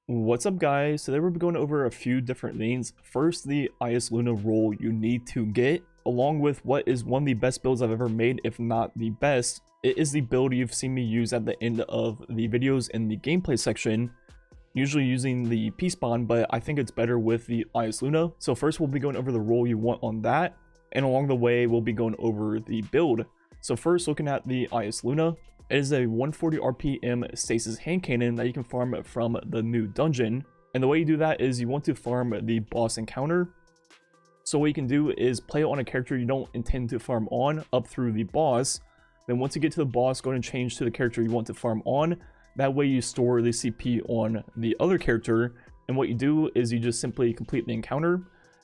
What's up, guys? Today we'll be going over a few different things. First, the Eyasluna role you need to get, along with what is one of the best builds I've ever made, if not the best. It is the build you've seen me use at the end of the videos in the gameplay section, usually using the P-Spawn, but I think it's better with the Eyasluna. So first we'll be going over the role you want on that, and along the way we'll be going over the build. So first, looking at the Eyasluna, it is a 140 RPM Stasis hand cannon that you can farm from the new dungeon. And the way you do that is you want to farm the boss encounter. So what you can do is play it on a character you don't intend to farm on up through the boss. Then once you get to the boss, go ahead and change to the character you want to farm on. That way you store the CP on the other character. And what you do is you just simply complete the encounter.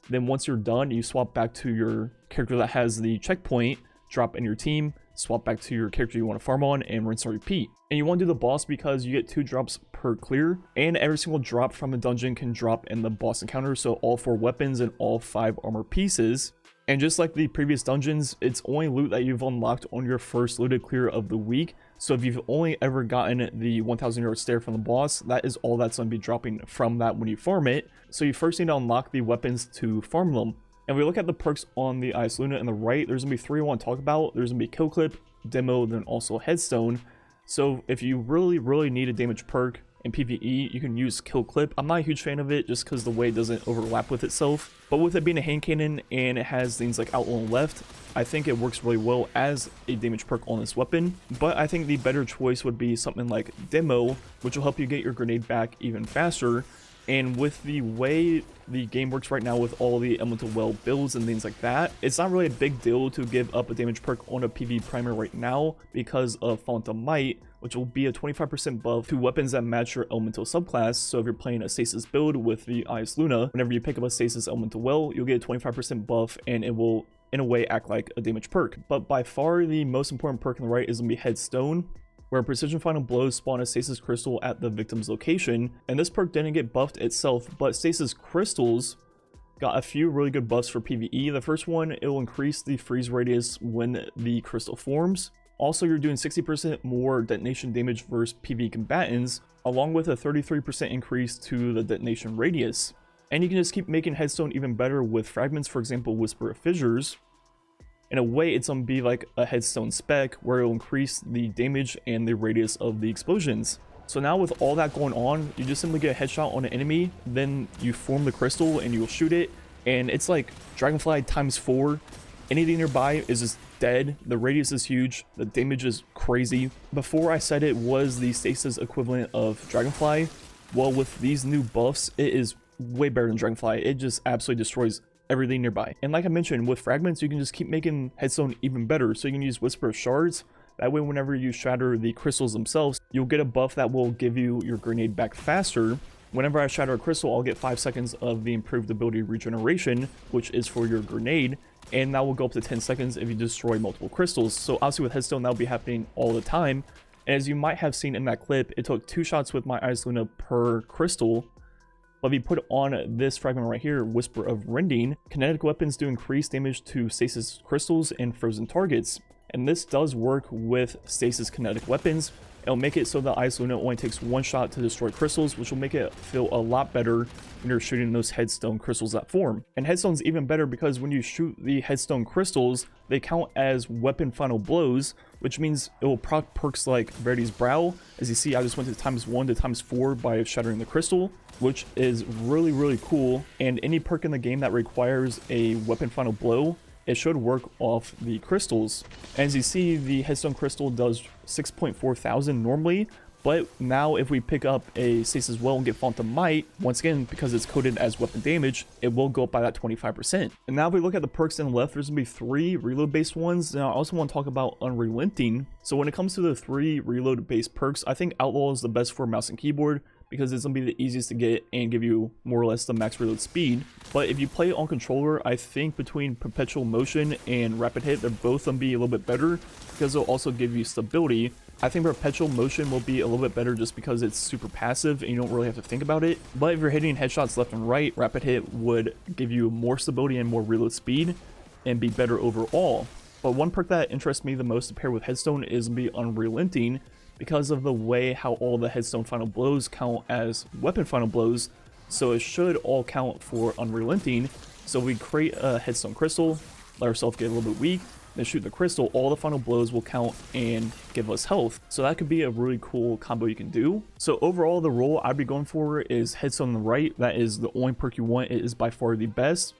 Then once you're done, you swap back to your character that has the checkpoint, drop in your team, swap back to your character you want to farm on, and rinse and repeat. And you want to do the boss because you get 2 drops per clear, and every single drop from the dungeon can drop in the boss encounter, so all 4 weapons and all 5 armor pieces. And just like the previous dungeons, it's only loot that you've unlocked on your first looted clear of the week. So if you've only ever gotten the 1000 yard stare from the boss, that is all that's going to be dropping from that when you farm it. So you first need to unlock the weapons to farm them. And we look at the perks on the Eyasluna on the right, there's going to be 3 I want to talk about. There's going to be Kill Clip, Demo, then also Headstone. So if you really need a damage perk in PvE, you can use Kill Clip. I'm not a huge fan of it just because the way it doesn't overlap with itself. But with it being a hand cannon and it has things like Outlaw and Left, I think it works really well as a damage perk on this weapon. But I think the better choice would be something like Demo, which will help you get your grenade back even faster. And with the way the game works right now with all the Elemental Well builds and things like that, it's not really a big deal to give up a damage perk on a PvE primer right now because of Font of Might, which will be a 25% buff to weapons that match your Elemental subclass. So if you're playing a Stasis build with the Eyasluna, whenever you pick up a Stasis Elemental Well, you'll get a 25% buff and it will in a way act like a damage perk. But by far the most important perk on the right is going to be Headstone, where precision final blows spawn a stasis crystal at the victim's location. And this perk didn't get buffed itself, but stasis crystals got a few really good buffs for PvE. The first one, it will increase the freeze radius when the crystal forms. Also, you're doing 60% more detonation damage versus PvE combatants, along with a 33% increase to the detonation radius. And you can just keep making Headstone even better with fragments, for example, Whisper of Fissures. In a way, it's going to be like a Headstone spec where it'll increase the damage and the radius of the explosions. So now with all that going on, you just simply get a headshot on an enemy, then you form the crystal and you'll shoot it, and it's like Dragonfly times 4. Anything nearby is just dead. The radius is huge, the damage is crazy. Before I said it was the Stasis equivalent of Dragonfly. Well, with these new buffs, it is way better than Dragonfly. It just absolutely destroys everything nearby. And like I mentioned, with fragments, you can just keep making Headstone even better. So you can use Whisper of Shards. That way, whenever you shatter the crystals themselves, you'll get a buff that will give you your grenade back faster. Whenever I shatter a crystal, I'll get 5 seconds of the improved ability regeneration, which is for your grenade, and that will go up to 10 seconds if you destroy multiple crystals. So obviously with Headstone, that'll be happening all the time. And as you might have seen in that clip, it took 2 shots with my Eyasluna per crystal. But if you put on this fragment right here, Whisper of Rending, kinetic weapons do increase damage to stasis crystals and frozen targets. And this does work with stasis kinetic weapons. It'll make it so that Eyasluna only takes 1 shot to destroy crystals, which will make it feel a lot better when you're shooting those Headstone crystals that form. And Headstone's even better because when you shoot the Headstone crystals, they count as weapon final blows, which means it will proc perks like Verity's Brow. As you see, I just went to ×1 to ×4 by shattering the crystal, which is really cool. And any perk in the game that requires a weapon final blow, it should work off the crystals. As you see, the Headstone crystal does 6.4 thousand normally, but now if we pick up a Stasis Well and get Font of Might, once again, because it's coded as weapon damage, it will go up by that 25%. And now if we look at the perks on the left, there's going to be 3 reload-based ones. Now I also want to talk about Unrelenting. So when it comes to the 3 reload-based perks, I think Outlaw is the best for mouse and keyboard, because it's going to be the easiest to get and give you more or less the max reload speed. But if you play it on controller, I think between Perpetual Motion and Rapid Hit, they're both going to be a little bit better because they'll also give you stability. I think Perpetual Motion will be a little bit better just because it's super passive and you don't really have to think about it. But if you're hitting headshots left and right, Rapid Hit would give you more stability and more reload speed and be better overall. But one perk that interests me the most to pair with Headstone is going to be Unrelenting, because of the way how all the Headstone final blows count as weapon final blows, so it should all count for Unrelenting. So if we create a Headstone crystal, let ourselves get a little bit weak, then shoot the crystal, all the final blows will count and give us health. So that could be a really cool combo you can do. So overall, the role I'd be going for is Headstone on the right. That is the only perk you want. It is by far the best.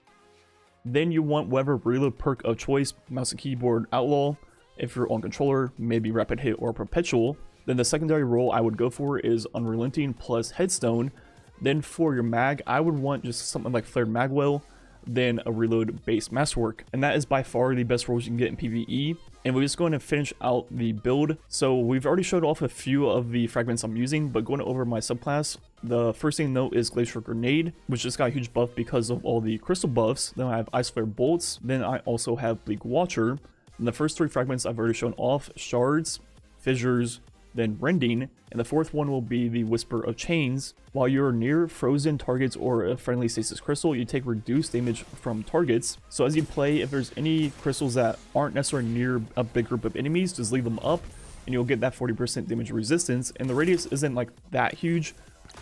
Then you want whatever reload perk of choice, mouse and keyboard outlaw. If you're on controller, maybe rapid hit or perpetual. Then the secondary role I would go for is Unrelenting plus Headstone. Then for your mag, I would want just something like Flared Magwell, then a reload based masterwork. And that is by far the best roles you can get in PvE. And we're just going to finish out the build. So we've already showed off a few of the fragments I'm using, but going over my subclass, the first thing to note is Glacier Grenade, which just got a huge buff because of all the crystal buffs. Then I have Ice Flare Bolts. Then I also have Bleak Watcher. And the first three fragments I've already shown off: Shards, Fissures, then Rending, and the fourth one will be the Whisper of Chains. While you're near frozen targets or a friendly stasis crystal, you take reduced damage from targets. So as you play, if there's any crystals that aren't necessarily near a big group of enemies, just leave them up and you'll get that 40% damage resistance. And the radius isn't like that huge,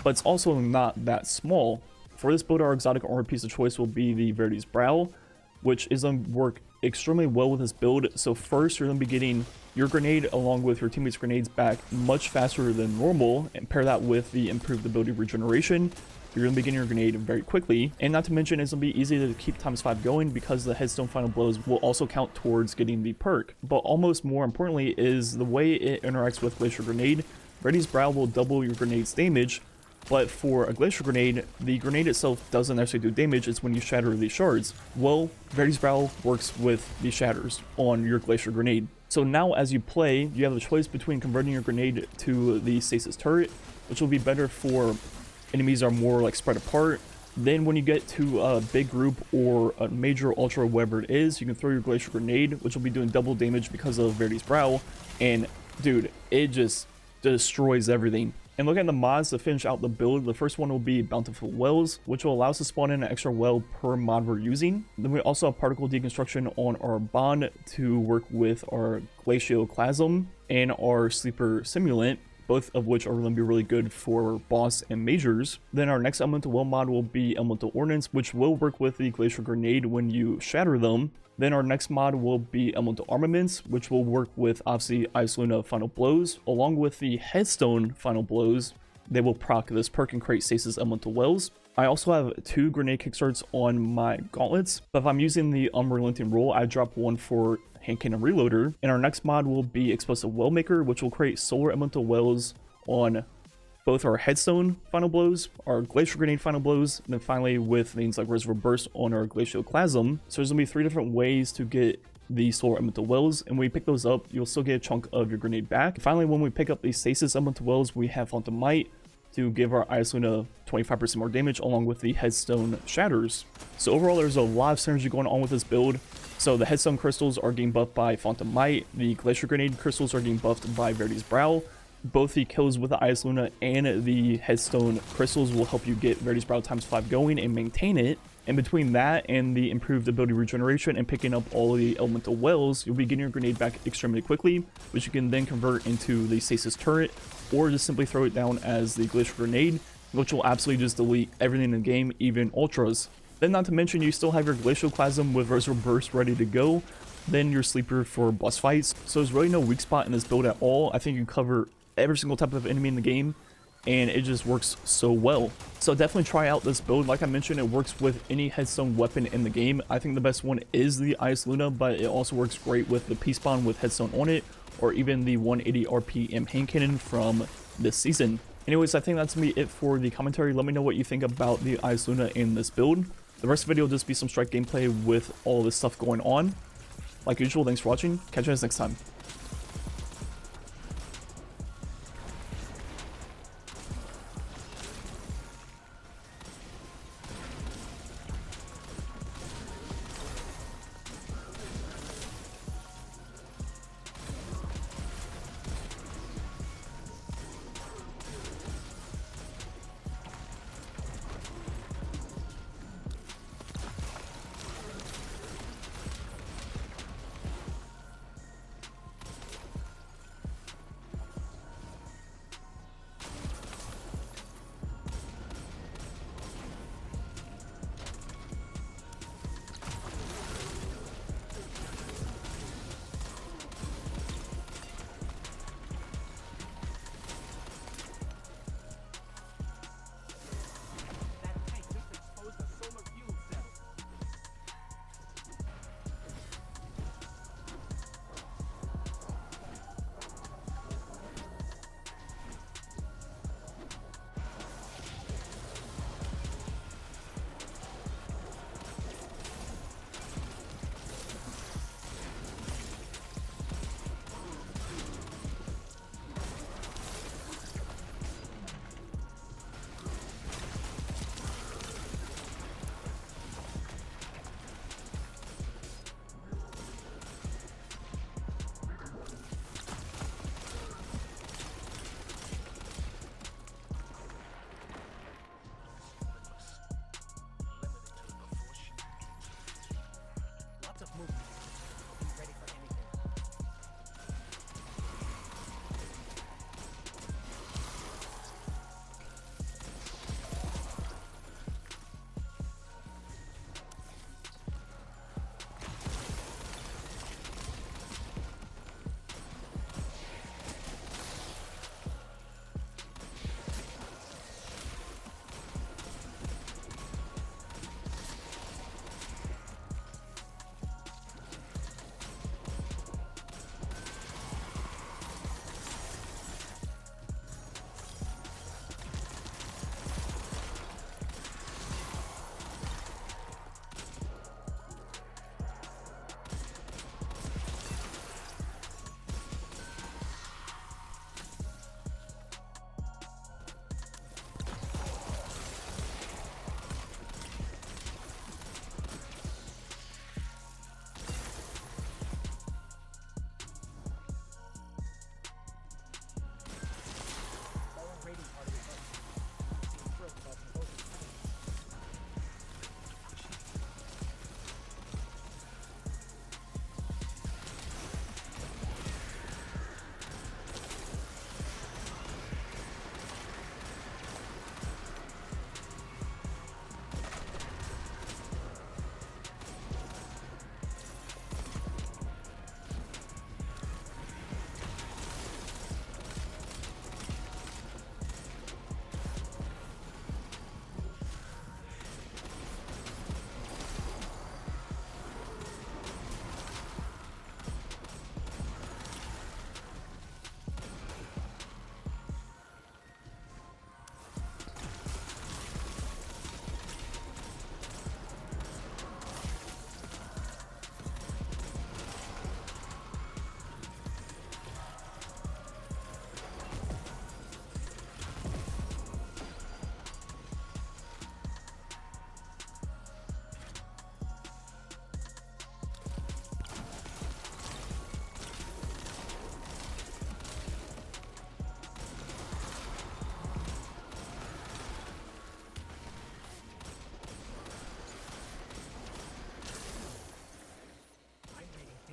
but it's also not that small. For this build, our exotic armor piece of choice will be the Verity's Brow, which is going to work extremely well with this build. So first, you're going to be getting your grenade along with your teammates' grenades back much faster than normal, and pair that with the improved ability regeneration. You're going to be getting your grenade very quickly, and not to mention it's going to be easy to keep ×5 going because the Headstone final blows will also count towards getting the perk. But almost more importantly is the way it interacts with Glacier Grenade. Verity's Brow will double your grenade's damage, but for a Glacier Grenade, the grenade itself doesn't actually do damage. It's when you shatter the shards. Well, Verity's Brow works with the shatters on your Glacier Grenade. So now as you play, you have the choice between converting your grenade to the Stasis turret, which will be better for enemies are more like spread apart. Then when you get to a big group or a major ultra, whatever it is, you can throw your Glacier Grenade, which will be doing double damage because of Verity's Brow. And dude, it just destroys everything. And looking at the mods to finish out the build, the first one will be Bountiful Wells, which will allow us to spawn in an extra well per mod we're using. Then we also have Particle Deconstruction on our Bond to work with our Glacioclasm and our Sleeper Simulant, both of which are going to be really good for boss and majors. Then our next Elemental Well mod will be Elemental Ordnance, which will work with the Glacier Grenade when you shatter them. Then our next mod will be Elemental Armaments, which will work with obviously Eyasluna Final Blows, along with the Headstone Final Blows. They will proc this perk and create Stasis Elemental Wells. I also have 2 grenade kickstarts on my gauntlets, but if I'm using the Unrelenting role, I drop one for Hand Cannon Reloader. And our next mod will be Explosive Well Maker, which will create Solar Elemental Wells on both our Headstone Final Blows, our Glacier Grenade Final Blows, and then finally with things like Reservoir Burst on our Glacioclasm. So there's going to be 3 different ways to get the Solar Elemental Wells, and when you pick those up, you'll still get a chunk of your grenade back. Finally, when we pick up the Stasis Elemental Wells, we have Phantom Might to give our Eyasluna 25% more damage along with the Headstone Shatters. So overall, there's a lot of synergy going on with this build. So the Headstone Crystals are getting buffed by Phantom Might, the Glacier Grenade Crystals are getting buffed by Verity's Brow. Both the kills with the Eyasluna and the Headstone Crystals will help you get Verity's Brow ×5 going and maintain it. And between that and the improved ability regeneration and picking up all of the Elemental Wells, you'll be getting your grenade back extremely quickly, which you can then convert into the Stasis Turret, or just simply throw it down as the Glacier Grenade, which will absolutely just delete everything in the game, even Ultras. Then not to mention, you still have your Glacioclasm with Reservoir Burst ready to go, then your Sleeper for boss fights. So there's really no weak spot in this build at all. I think you cover every single type of enemy in the game, and it just works so well. So definitely try out this build. Like I mentioned, it works with any Headstone weapon in the game. I think the best one is the Eyasluna, but it also works great with the Peace Bond with Headstone on it, or even the 180 RPM hand cannon from this season. Anyways, I think that's gonna be it for the commentary. Let me know what you think about the Eyasluna in this build. The rest of the video will just be some strike gameplay with all this stuff going on. Like usual, thanks for watching. Catch you guys next time.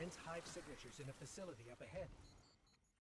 Sense hive signatures in a facility up ahead.